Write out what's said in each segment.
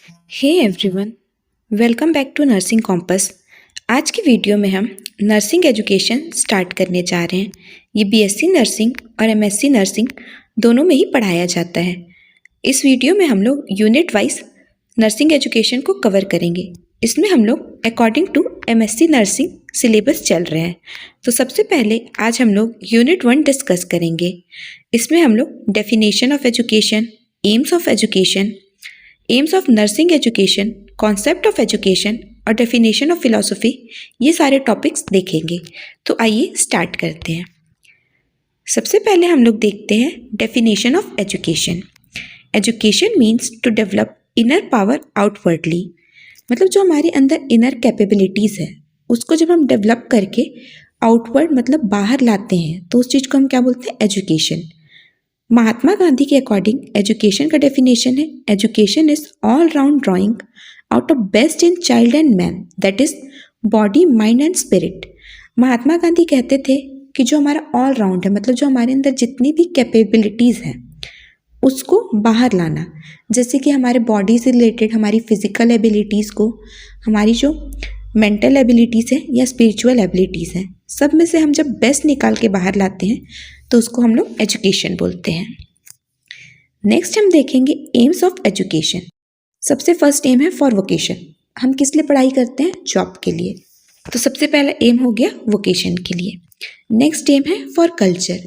Hey everyone, welcome back to Nursing Compass. आज की video में हम नर्सिंग एजुकेशन स्टार्ट करने जा रहे हैं। ये बीएससी नर्सिंग और एमएससी नर्सिंग दोनों में ही पढ़ाया जाता है। इस वीडियो में हम लोग यूनिट वाइज नर्सिंग एजुकेशन को कवर करेंगे। इसमें हम लोग according to MSc nursing syllabus चल रहे हैं। तो सबसे पहले आज हम लोग यूनिट 1 डिस्कस करेंगे। इसमें हम लोग definition of education, AIIMS of education, AIIMS of nursing education, concept of education और डेफिनेशन ऑफ फिलॉसफी, ये सारे टॉपिक्स देखेंगे। तो आइए स्टार्ट करते हैं। सबसे पहले हम लोग देखते हैं definition of education. Education means to develop inner power outwardly, मतलब जो हमारे अंदर इनर कैपेबिलिटीज़ है उसको जब हम डेवलप करके आउटवर्ड मतलब बाहर लाते हैं तो उस चीज़ को हम क्या बोलते हैं, एजुकेशन। महात्मा गांधी के अकॉर्डिंग एजुकेशन का डेफिनेशन है, education is all round drawing out of best in child and man, that is body, mind and spirit. Mahatma Gandhi कहते थे कि जो हमारा ऑल राउंड है, मतलब जो हमारे अंदर जितनी भी कैपेबिलिटीज़ हैं उसको बाहर लाना, जैसे कि हमारे बॉडी से रिलेटेड हमारी फिजिकल एबिलिटीज़ को, हमारी जो मेंटल एबिलिटीज़ है या स्पिरिचुअल एबिलिटीज़ हैं, सब में से हम जब बेस्ट निकाल के बाहर लाते हैं तो उसको हम लोग एजुकेशन बोलते हैं। नेक्स्ट हम देखेंगे एम्स ऑफ एजुकेशन। सबसे फर्स्ट एम है फॉर वोकेशन। हम किस लिए पढ़ाई करते हैं? जॉब के लिए। तो सबसे पहला एम हो गया वोकेशन के लिए। नेक्स्ट एम है फॉर कल्चर।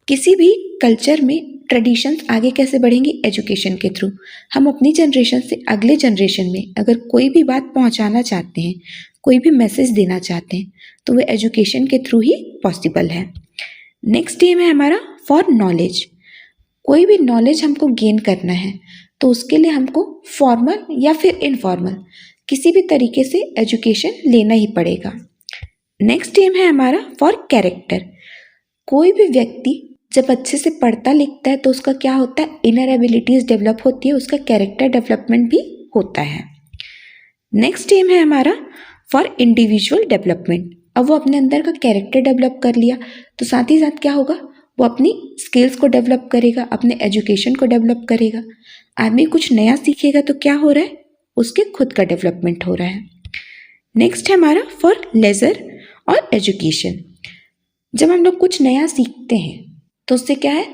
किसी भी कल्चर में ट्रेडिशंस आगे कैसे बढ़ेंगी? एजुकेशन के थ्रू। हम अपनी जनरेशन से अगले जनरेशन में अगर कोई भी बात पहुंचाना चाहते हैं, कोई भी मैसेज देना चाहते हैं, तो वह एजुकेशन के थ्रू ही पॉसिबल है। नेक्स्ट एम है हमारा फॉर नॉलेज। कोई भी नॉलेज हमको गेन करना है तो उसके लिए हमको फॉर्मल या फिर इनफॉर्मल किसी भी तरीके से एजुकेशन लेना ही पड़ेगा। नेक्स्ट एम है हमारा फॉर कैरेक्टर। कोई भी व्यक्ति जब अच्छे से पढ़ता लिखता है तो उसका क्या होता है, इनर एबिलिटीज़ डेवलप होती है, उसका कैरेक्टर डेवलपमेंट भी होता है। नेक्स्ट एम है हमारा फॉर इंडिविजुअल डेवलपमेंट। अब वो अपने अंदर का कैरेक्टर डेवलप कर लिया तो साथ ही साथ क्या होगा, वो अपनी स्किल्स को डेवलप करेगा, अपने एजुकेशन को डेवलप करेगा। आदमी कुछ नया सीखेगा तो क्या हो रहा है, उसके खुद का डेवलपमेंट हो रहा है। नेक्स्ट है हमारा फॉर लेजर और एजुकेशन। जब हम लोग कुछ नया सीखते हैं तो उससे क्या है,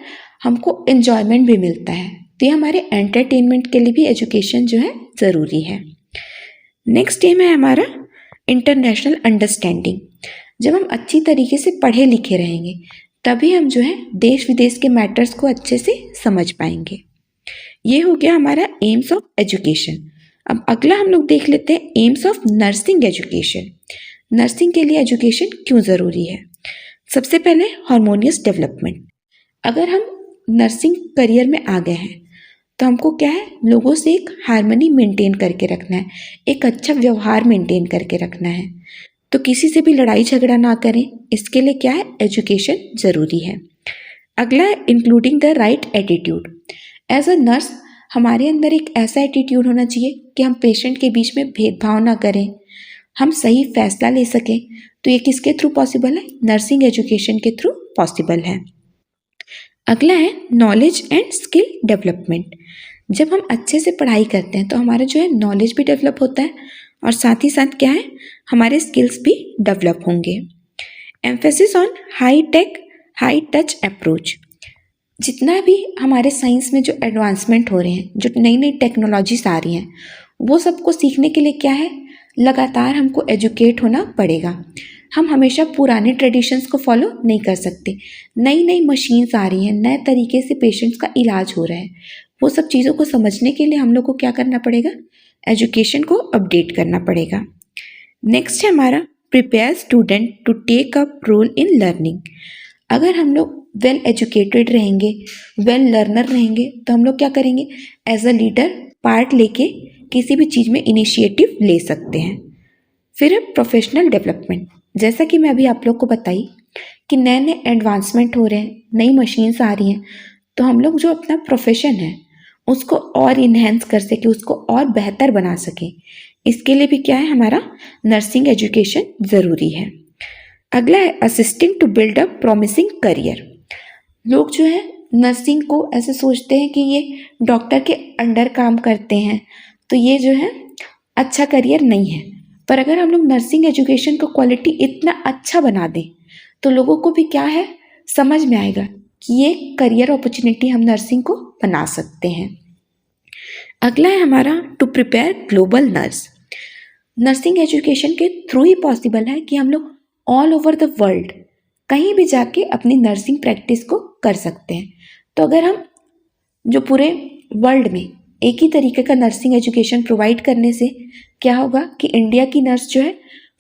हमको एन्जॉयमेंट भी मिलता है, तो ये हमारे एंटरटेनमेंट के लिए भी एजुकेशन जो है ज़रूरी है। नेक्स्ट एम है हमारा इंटरनेशनल अंडरस्टैंडिंग। जब हम अच्छी तरीके से पढ़े लिखे रहेंगे तभी हम जो है देश विदेश के मैटर्स को अच्छे से समझ पाएंगे। ये हो गया हमारा एम्स ऑफ एजुकेशन। अब अगला हम लोग देख लेते हैं AIIMS of nursing education. Nursing के लिए एजुकेशन क्यों ज़रूरी है? सबसे पहले हार्मोनियस डेवलपमेंट। अगर हम नर्सिंग करियर में आ गए हैं तो हमको क्या है, लोगों से एक हार्मनी मेंटेन करके रखना है, एक अच्छा व्यवहार मेंटेन करके रखना है, तो किसी से भी लड़ाई झगड़ा ना करें, इसके लिए क्या है, एजुकेशन ज़रूरी है। अगला है including the right attitude. As a nurse हमारे अंदर एक ऐसा एटीट्यूड होना चाहिए कि हम पेशेंट के बीच में भेदभाव ना करें, हम सही फैसला ले सकें। तो ये किसके थ्रू पॉसिबल है? नर्सिंग एजुकेशन के थ्रू पॉसिबल है। अगला है नॉलेज एंड स्किल डेवलपमेंट। जब हम अच्छे से पढ़ाई करते हैं तो हमारा जो है नॉलेज भी डेवलप होता है और साथ ही साथ क्या है, हमारे स्किल्स भी डेवलप होंगे। Emphasis on high tech high touch approach. जितना भी हमारे साइंस में जो एडवांसमेंट हो रहे हैं, जो नई नई टेक्नोलॉजीज आ रही हैं, वो सबको सीखने के लिए क्या है, लगातार हमको एजुकेट होना पड़ेगा। हम हमेशा पुराने ट्रेडिशंस को फॉलो नहीं कर सकते। नई नई मशीन्स आ रही हैं, नए तरीके से पेशेंट्स का इलाज हो रहा है, वो सब चीज़ों को समझने के लिए हम लोग को क्या करना पड़ेगा, एजुकेशन को अपडेट करना पड़ेगा। नेक्स्ट है हमारा prepare student to take up role in learning. अगर हम लोग वेल एजुकेटेड रहेंगे, वेल लर्नर रहेंगे, तो हम लोग क्या करेंगे, एज अ लीडर पार्ट लेके किसी भी चीज़ में इनिशिएटिव ले सकते हैं। फिर है प्रोफेशनल डेवलपमेंट। जैसा कि मैं अभी आप लोग को बताई कि नए नए एडवांसमेंट हो रहे हैं, नई मशीन्स आ रही हैं, तो हम लोग जो अपना प्रोफेशन है उसको और इन्हेंस कर सके, उसको और बेहतर बना सके, इसके लिए भी क्या है, हमारा नर्सिंग एजुकेशन ज़रूरी है। अगला है assisting to build a promising career. लोग जो है नर्सिंग को ऐसे सोचते हैं कि ये डॉक्टर के अंडर काम करते हैं, तो तो ये जो है अच्छा करियर नहीं है। पर अगर हम लोग नर्सिंग एजुकेशन को क्वालिटी इतना अच्छा बना दें तो लोगों को भी क्या है समझ में आएगा कि ये करियर अपॉर्चुनिटी हम नर्सिंग को बना सकते हैं। अगला है हमारा to prepare global nurse. Nursing education के थ्रू ही पॉसिबल है कि हम लोग ऑल ओवर द वर्ल्ड कहीं भी जाके अपनी नर्सिंग प्रैक्टिस को कर सकते हैं। तो अगर हम जो पूरे वर्ल्ड में एक ही तरीके का नर्सिंग एजुकेशन प्रोवाइड करने से क्या होगा कि इंडिया की नर्स जो है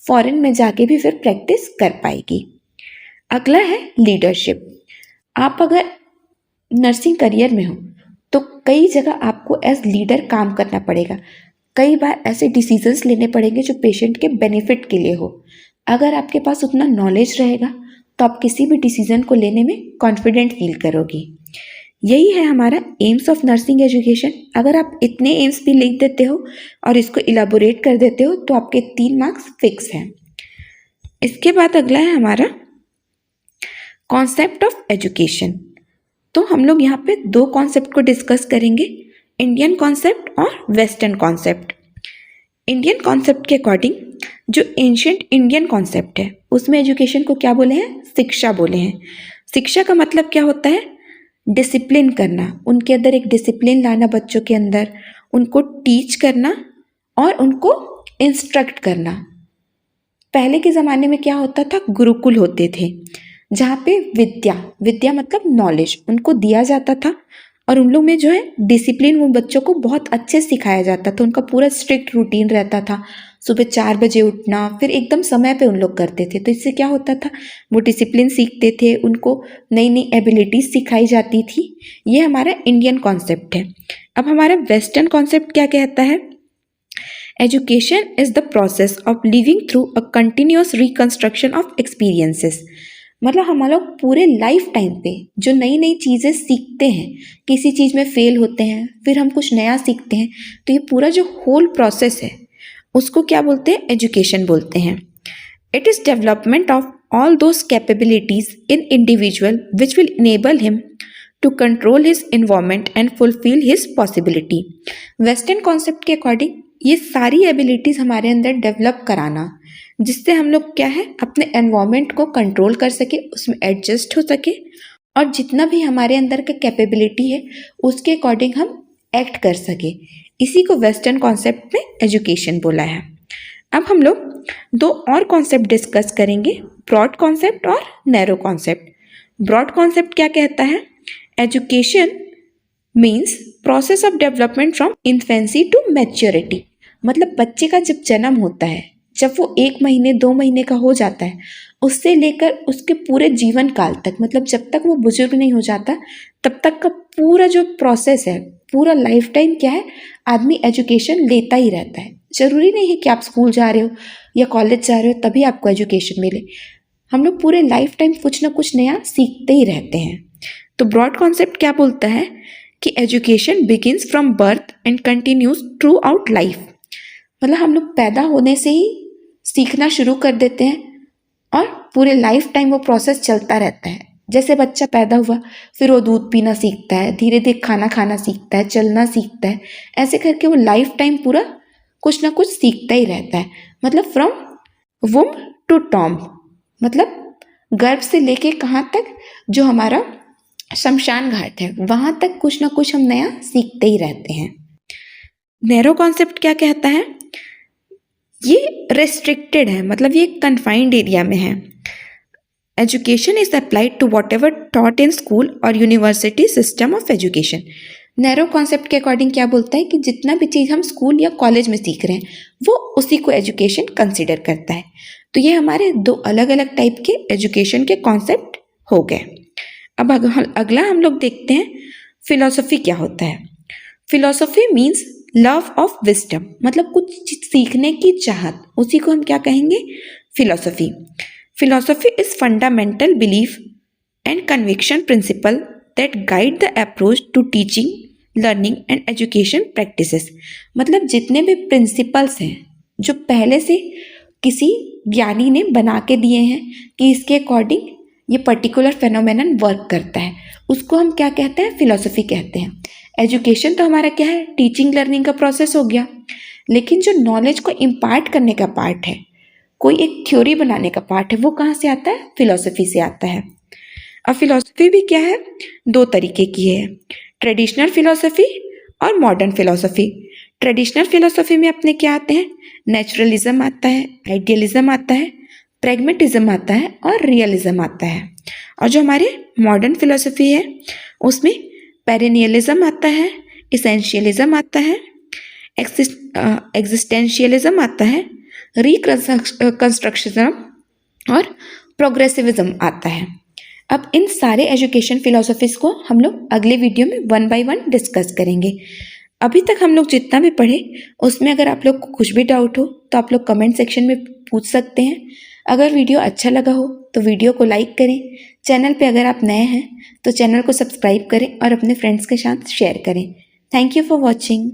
फॉरेन में जाके भी फिर प्रैक्टिस कर पाएगी। अगला है लीडरशिप। आप अगर नर्सिंग करियर में हो तो कई जगह आपको एज लीडर काम करना पड़ेगा। कई बार ऐसे डिसीजंस लेने पड़ेंगे जो पेशेंट के बेनिफिट के लिए हो। अगर आपके पास उतना नॉलेज रहेगा तो आप किसी भी डिसीजन को लेने में कॉन्फिडेंट फील करोगी। यही है हमारा एम्स ऑफ नर्सिंग एजुकेशन। अगर आप इतने एम्स भी लिख देते हो और इसको इलाबोरेट कर देते हो तो आपके 3 मार्क्स फिक्स हैं। इसके बाद अगला है हमारा कॉन्सेप्ट ऑफ एजुकेशन। तो हम लोग यहाँ पे 2 कॉन्सेप्ट को डिस्कस करेंगे, इंडियन कॉन्सेप्ट और वेस्टर्न कॉन्सेप्ट। इंडियन कॉन्सेप्ट के अकॉर्डिंग जो एंशिएंट इंडियन कॉन्सेप्ट है उसमें एजुकेशन को क्या बोले हैं, शिक्षा बोले हैं। शिक्षा का मतलब क्या होता है, डिसिप्लिन करना, उनके अंदर एक डिसिप्लिन लाना, बच्चों के अंदर उनको टीच करना और उनको इंस्ट्रक्ट करना। पहले के ज़माने में क्या होता था, गुरुकुल होते थे जहाँ पे विद्या मतलब नॉलेज उनको दिया जाता था और उन लोग में जो है डिसिप्लिन उन बच्चों को बहुत अच्छे से सिखाया जाता था। उनका पूरा स्ट्रिक्ट रूटीन रहता था, सुबह 4 बजे उठना, फिर एकदम समय पे उन लोग करते थे। तो इससे क्या होता था, वो डिसिप्लिन सीखते थे, उनको नई नई एबिलिटीज़ सिखाई जाती थी। ये हमारा इंडियन कॉन्सेप्ट है। अब हमारा वेस्टर्न कॉन्सेप्ट क्या कहता है, education is the process of living through a continuous reconstruction of experiences. मतलब हम लोग पूरे लाइफ टाइम पे जो नई नई चीज़ें सीखते हैं, किसी चीज़ में फेल होते हैं फिर हम कुछ नया सीखते हैं, तो ये पूरा जो होल प्रोसेस है उसको क्या बोलते हैं, एजुकेशन बोलते हैं। It is development of all those capabilities in individual which will enable him to control his environment and fulfil his possibility. Western concept के अकॉर्डिंग ये सारी एबिलिटीज़ हमारे अंदर डेवलप कराना, जिससे हम लोग क्या है अपने एनवायरनमेंट को कंट्रोल कर सके, उसमें एडजस्ट हो सके और जितना भी हमारे अंदर का कैपेबिलिटी है उसके अकॉर्डिंग हम एक्ट कर सके। इसी को वेस्टर्न कॉन्सेप्ट में एजुकेशन बोला है। अब हम लोग 2 और कॉन्सेप्ट डिस्कस करेंगे, ब्रॉड कॉन्सेप्ट और नैरो कॉन्सेप्ट। ब्रॉड कॉन्सेप्ट क्या कहता है, education means process of development from infancy to maturity. मतलब बच्चे का जब जन्म होता है, जब वो 1 महीने 2 महीने का हो जाता है, उससे लेकर उसके पूरे जीवन काल तक, मतलब जब तक वो बुजुर्ग नहीं हो जाता तब तक का पूरा जो प्रोसेस है, पूरा लाइफ टाइम क्या है, आदमी एजुकेशन लेता ही रहता है। ज़रूरी नहीं है कि आप स्कूल जा रहे हो या कॉलेज जा रहे हो तभी आपको एजुकेशन मिले। हम लोग पूरे लाइफ टाइम कुछ ना कुछ नया सीखते ही रहते हैं। तो ब्रॉड कॉन्सेप्ट क्या बोलता है कि education begins from birth and continues through out life. मतलब हम लोग पैदा होने से ही सीखना शुरू कर देते हैं और पूरे लाइफ टाइम वो प्रोसेस चलता रहता है। जैसे बच्चा पैदा हुआ फिर वो दूध पीना सीखता है, धीरे धीरे खाना खाना सीखता है, चलना सीखता है, ऐसे करके वो लाइफ टाइम पूरा कुछ ना कुछ सीखता ही रहता है। मतलब फ्रॉम वुम टू टॉम्ब, मतलब गर्भ से लेके कहाँ तक, जो हमारा शमशान घाट है वहाँ तक कुछ ना कुछ हम नया सीखते ही रहते हैं। नैरो कॉन्सेप्ट क्या कहता है, ये रेस्ट्रिक्टेड है, मतलब ये कन्फाइंड एरिया में है। Education is applied to whatever taught in school और university system of education. Narrow concept के अकॉर्डिंग क्या बोलता है कि जितना भी चीज़ हम स्कूल या कॉलेज में सीख रहे हैं वो उसी को एजुकेशन कंसिडर करता है। तो ये हमारे 2 अलग अलग टाइप के एजुकेशन के कॉन्सेप्ट हो गए। अब अगला हम लोग देखते हैं फिलॉसफी क्या होता है। Philosophy means love of wisdom, मतलब कुछ सीखने की चाहत, उसी को हम क्या कहेंगे, philosophy. Philosophy is fundamental belief and conviction principle that guide the approach to teaching, learning and education practices. मतलब जितने भी प्रिंसिपल्स हैं जो पहले से किसी ज्ञानी ने बना के दिए हैं कि इसके अकॉर्डिंग ये पर्टिकुलर फेनोमेनन वर्क करता है, उसको हम क्या कहते हैं, फिलॉसफी कहते हैं। एजुकेशन तो हमारा क्या है, टीचिंग लर्निंग का प्रोसेस हो गया, लेकिन जो नॉलेज को इम्पार्ट करने का पार्ट है, कोई एक थ्योरी बनाने का पार्ट है, वो कहाँ से आता है? फिलॉसफी से आता है। अब फिलॉसफी भी क्या है? दो तरीके की है, ट्रेडिशनल फिलॉसफी और मॉडर्न फिलॉसफी। ट्रेडिशनल फिलॉसफी में अपने क्या आते हैं? नेचुरलिज्म आता है, आइडियलिज्म आता है, प्रैग्मेटिज्म आता है और रियलिज्म आता है। और जो हमारे मॉडर्न फिलॉसफी है उसमें पेरेनियलिज्म आता है, इसेंशियलिज्म आता है, एग्जिस्टेंशियलिज्म आता है, रिकंस्ट्रक्शनिज्म और प्रोग्रेसिविज्म आता है। अब इन सारे एजुकेशन फिलोसफीज़ को हम लोग अगले वीडियो में 1 बाय 1 डिस्कस करेंगे। अभी तक हम लोग जितना भी पढ़े उसमें अगर आप लोग को कुछ भी डाउट हो तो आप लोग कमेंट सेक्शन में पूछ सकते हैं। अगर वीडियो अच्छा लगा हो तो वीडियो को लाइक करें। चैनल पे अगर आप नए हैं तो चैनल को सब्सक्राइब करें और अपने फ्रेंड्स के साथ शेयर करें। Thank you for watching.